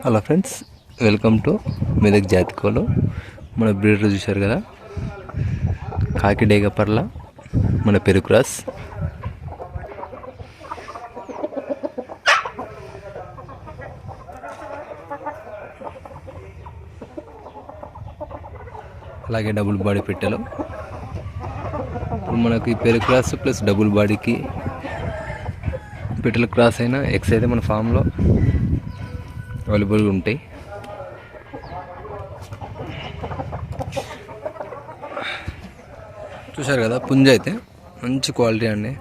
Hello friends, welcome to Medak జాతికోలు. మన breeder చూశారు కదా, కాకి డేగపర్ల మన పెరుగు క్రాస్. అలాగే డబుల్ బాడీ పెట్టెలు. ఇప్పుడు మనకి పెరుగు క్రాస్ ప్లస్ డబుల్ బాడీకి పెట్టెల క్రాస్ అయినా ఎగ్స్ అయితే మన ఫామ్లో అవైలబుల్గా ఉంటాయి. చూశారు కదా, పుంజ అయితే మంచి క్వాలిటీ అండి.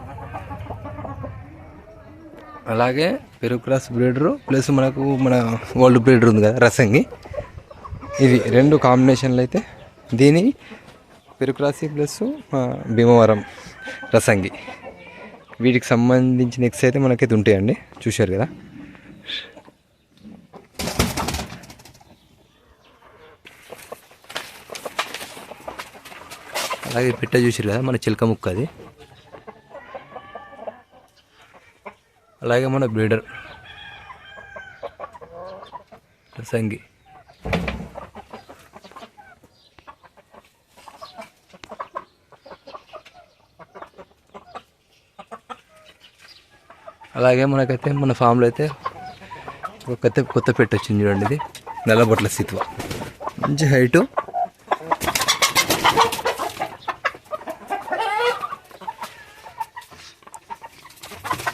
అలాగే పెరుగు క్రాస్ బ్రీడరు ప్లస్ మన ఓల్డ్ బ్రీడర్ ఉంది కదా రసంగి, ఇవి రెండు కాంబినేషన్లు అయితే దీని పెరుగు క్రాసి ప్లస్ భీమవరం రసంగి, వీటికి సంబంధించిన ఎగ్స్ అయితే మనకైతే ఉంటాయండి. చూశారు కదా. అలాగే పెట్ట చూసారు కదా, మన చిలక ముక్క అది. అలాగే మన బ్రీడర్ రసంగి. అలాగే మనకైతే మన ఫామ్లో అయితే కొత్త పెట్ట వచ్చింది చూడండి. ఇది నల్లబొట్ల సిత్వ, మంచి హైటు,